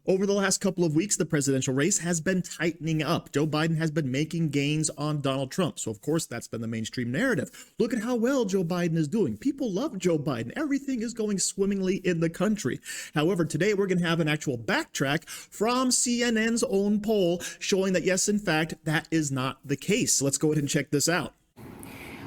Over the last couple of weeks, the presidential race has been tightening up. Joe Biden has been making gains on Donald Trump. So, of course, that's been the mainstream narrative. Look at how well Joe Biden is doing. People love Joe Biden. Everything is going swimmingly in the country. However, today we're going to have an actual backtrack from CNN's own poll showing that, yes, in fact, that is not the case. So let's go ahead and check this out.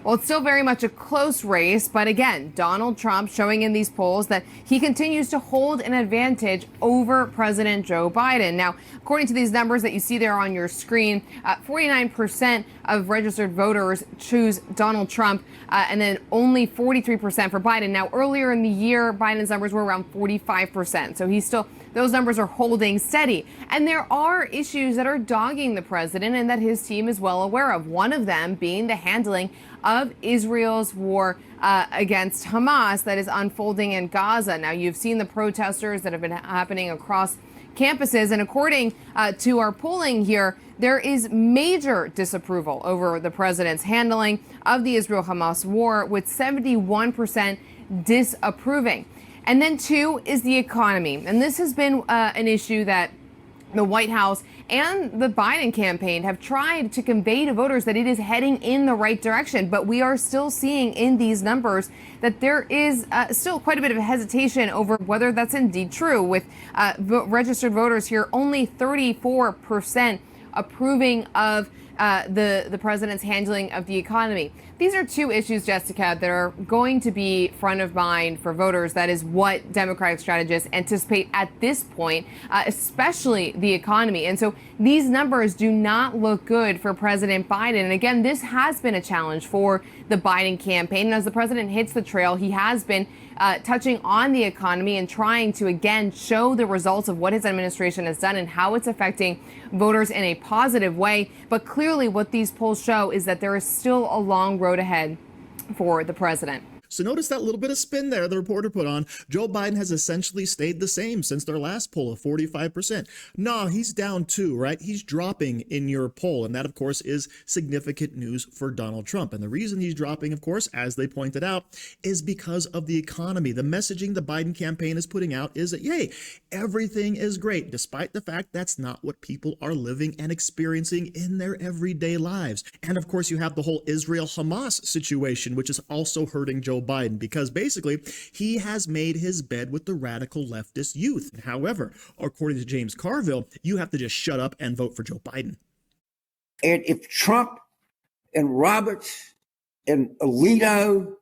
Well, it's still very much a close race, but again, Donald Trump showing in these polls that he continues to hold an advantage over President Joe Biden. Now, according to these numbers that you see there on your screen, 49% of registered voters choose Donald Trump, and then only 43% for Biden. Now, earlier in the year, Biden's numbers were around 45%, so he's still, those numbers are holding steady. And there are issues that are dogging the president and that his team is well aware of. One of them being the handling of Israel's war against Hamas that is unfolding in Gaza. Now, you've seen the protesters that have been happening across campuses, and according to our polling here, there is major disapproval over the president's handling of the Israel-Hamas war, with 71% disapproving. And then two is the economy. And this has been an issue that the White House and the Biden campaign have tried to convey to voters that it is heading in the right direction. But we are still seeing in these numbers that there is still quite a bit of hesitation over whether that's indeed true, with registered voters here only 34% approving of the president's handling of the economy. These are two issues, Jessica, that are going to be front of mind for voters. That is what Democratic strategists anticipate at this point, especially the economy. And so these numbers do not look good for President Biden. And again, this has been a challenge for the Biden campaign. And as the president hits the trail, he has been touching on the economy and trying to, again, show the results of what his administration has done and how it's affecting voters in a positive way. But clearly what these polls show is that there is still a long road ahead for the president. So notice that little bit of spin there the reporter put on. Joe Biden has essentially stayed the same since their last poll of 45%. No, he's down too, right? He's dropping in your poll. And that, of course, is significant news for Donald Trump. And the reason he's dropping, of course, as they pointed out, is because of the economy. The messaging the Biden campaign is putting out is that, yay, everything is great, despite the fact that's not what people are living and experiencing in their everyday lives. And of course, you have the whole Israel-Hamas situation, which is also hurting Joe Biden, because basically he has made his bed with the radical leftist youth. However, according to James Carville, you have to just shut up and vote for Joe Biden. And if Trump and Roberts and Alito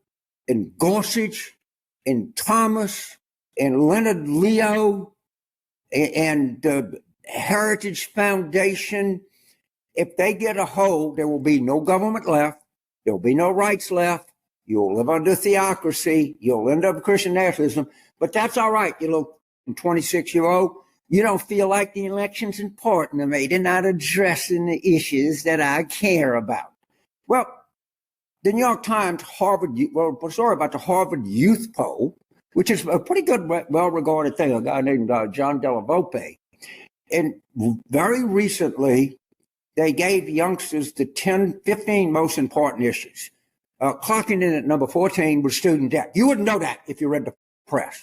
and Gorsuch and Thomas and Leonard Leo and the Heritage Foundation, if they get a hold, there will be no government left. There will be no rights left. You'll live under theocracy. You'll end up with Christian nationalism. But that's all right. You know, 26-year-old, you don't feel like the election's important to me. They're not addressing the issues that I care about. Well, the New York Times a story about the Harvard Youth Poll, which is a pretty good, well-regarded thing, a guy named John Della Volpe. And very recently, they gave youngsters the 15 most important issues. Clocking in at number 14 was student debt. You wouldn't know that if you read the press.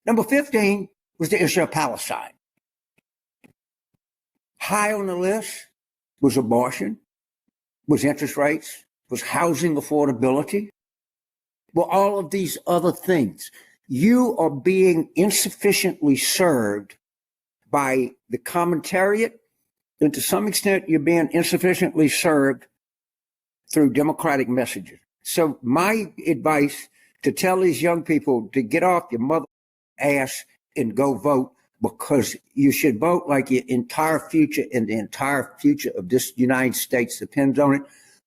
Number 15 was the issue of Palestine. High on the list was abortion, was interest rates, was housing affordability, well, all of these other things. You are being insufficiently served by the commentariat, and to some extent, you're being insufficiently served through Democratic messages. So my advice to tell these young people to get off your mother ass and go vote, because you should vote like your entire future and the entire future of this United States depends on it,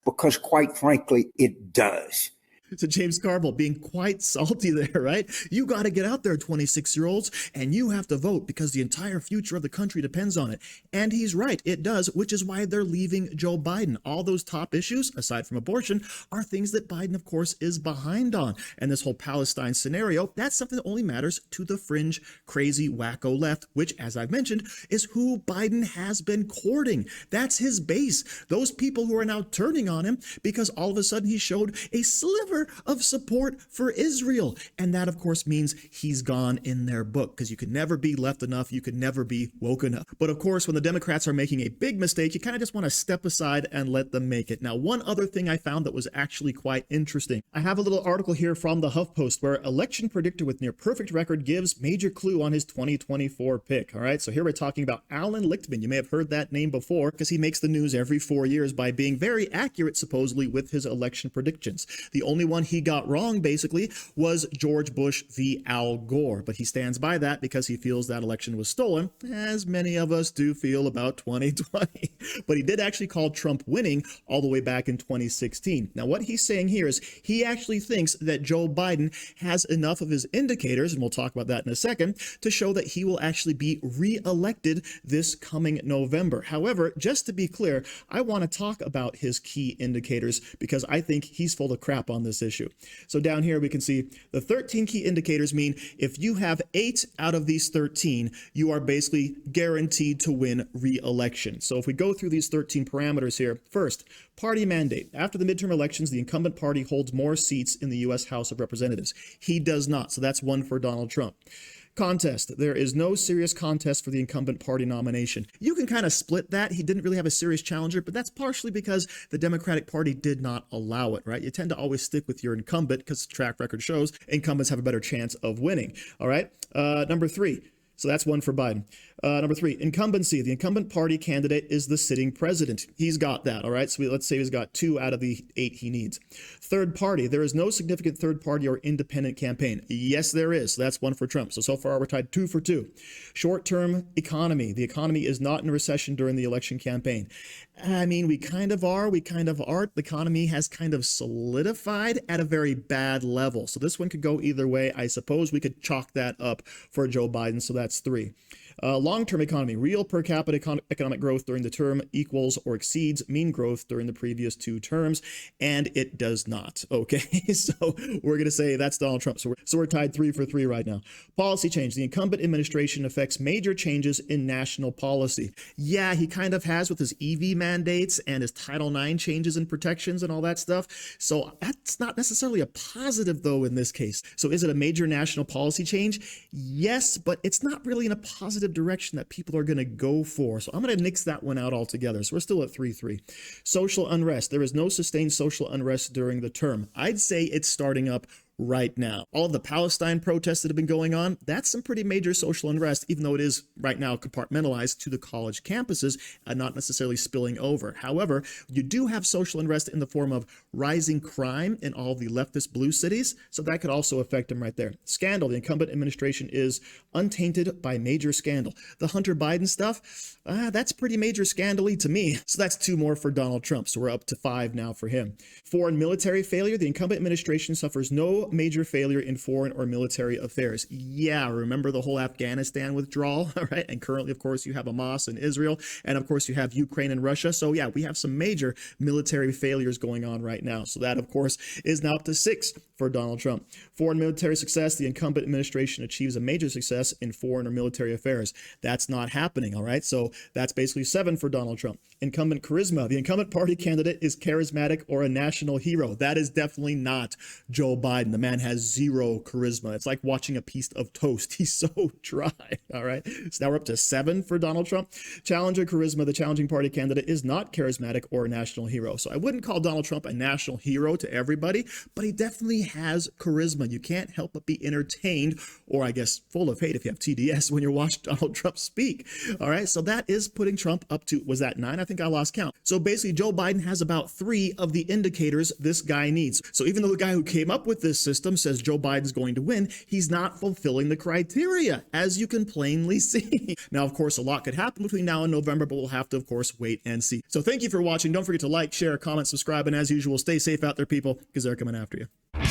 because quite frankly, it does. So James Carville being quite salty there, right? You got to get out there, 26-year-olds, and you have to vote because the entire future of the country depends on it. And he's right, it does, which is why they're leaving Joe Biden. All those top issues, aside from abortion, are things that Biden, of course, is behind on. And this whole Palestine scenario, that's something that only matters to the fringe, crazy, wacko left, which, as I've mentioned, is who Biden has been courting. That's his base. Those people who are now turning on him because all of a sudden he showed a sliver letter of support for Israel. And that, of course, means he's gone in their book, because you could never be left enough. You could never be woke enough. But of course, when the Democrats are making a big mistake, you kind of just want to step aside and let them make it. Now, one other thing I found that was actually quite interesting. I have a little article here from the HuffPost where election predictor with near perfect record gives major clue on his 2024 pick. All right, so here we're talking about Alan Lichtman. You may have heard that name before because he makes the news every 4 years by being very accurate, supposedly, with his election predictions. The only one he got wrong, basically, was George Bush v. Al Gore, but he stands by that because he feels that election was stolen, as many of us do feel about 2020. But he did actually call Trump winning all the way back in 2016. Now, what he's saying here is he actually thinks that Joe Biden has enough of his indicators, and we'll talk about that in a second, to show that he will actually be re-elected this coming November. However, just to be clear, I want to talk about his key indicators because I think he's full of crap on this issue. So down here we can see the 13 key indicators mean if you have 8 out of these 13, you are basically guaranteed to win re-election. So if we go through these 13 parameters here, first, party mandate. After the midterm elections, the incumbent party holds more seats in the U.S. House of Representatives. He does not, so that's one for Donald Trump. Contest. There is no serious contest for the incumbent party nomination. You can kind of split that. He didn't really have a serious challenger, but that's partially because the Democratic Party did not allow it, right? You tend to always stick with your incumbent because track record shows incumbents have a better chance of winning. All right. Number 3. So that's one for Biden. Number 3, incumbency. The incumbent party candidate is the sitting president. He's got that, all right? So let's say he's got 2 out of the 8 he needs. Third party. There is no significant third party or independent campaign. Yes, there is. So that's one for Trump. So far we're tied 2 for 2. Short-term economy. The economy is not in recession during the election campaign. I mean, we kind of are. We kind of aren't. The economy has kind of solidified at a very bad level. So this one could go either way. I suppose we could chalk that up for Joe Biden. So that's 3. Long-term economy, real per capita economic growth during the term equals or exceeds mean growth during the previous 2 terms, and it does not. Okay, so we're going to say that's Donald Trump. So we're tied 3 for 3 right now. Policy change. The incumbent administration affects major changes in national policy. Yeah, he kind of has with his EV mandates and his Title IX changes and protections and all that stuff. So that's not necessarily a positive, though, in this case. So is it a major national policy change? Yes, but it's not really in a positive direction that people are going to go for. So I'm going to nix that one out altogether. So we're still at 3-3. Social unrest. There is no sustained social unrest during the term. I'd say it's starting up right now. All of the Palestine protests that have been going on, that's some pretty major social unrest, even though it is right now compartmentalized to the college campuses and not necessarily spilling over. However, you do have social unrest in the form of rising crime in all of the leftist blue cities, so that could also affect them right there. Scandal. The incumbent administration is untainted by major scandal. The Hunter Biden stuff, that's pretty major scandal-y to me. So that's 2 more for Donald Trump. So we're up to 5 now for him. Foreign military failure. The incumbent administration suffers no major failure in foreign or military affairs. Yeah, remember the whole Afghanistan withdrawal, all right? And currently, of course, you have Hamas in Israel, and of course, you have Ukraine and Russia. So yeah, we have some major military failures going on right now. So that, of course, is now up to 6 for Donald Trump. Foreign military success. The incumbent administration achieves a major success in foreign or military affairs. That's not happening, all right? So that's basically 7 for Donald Trump. Incumbent charisma. The incumbent party candidate is charismatic or a national hero. That is definitely not Joe Biden. The man has 0 charisma. It's like watching a piece of toast. He's so dry, all right? So now we're up to 7 for Donald Trump. Challenger charisma. The challenging party candidate is not charismatic or a national hero. So I wouldn't call Donald Trump a national hero to everybody, but he definitely has charisma. You can't help but be entertained, or I guess full of hate if you have TDS, when you're watching Donald Trump speak, all right? So that is putting Trump up to, was that 9? I think I lost count. So basically, Joe Biden has about 3 of the indicators this guy needs. So even though the guy who came up with this system says Joe Biden's going to win, he's not fulfilling the criteria, as you can plainly see. Now, of course, a lot could happen between now and November, but we'll have to, of course, wait and see. So thank you for watching. Don't forget to like, share, comment, subscribe, and as usual, stay safe out there, people, because they're coming after you.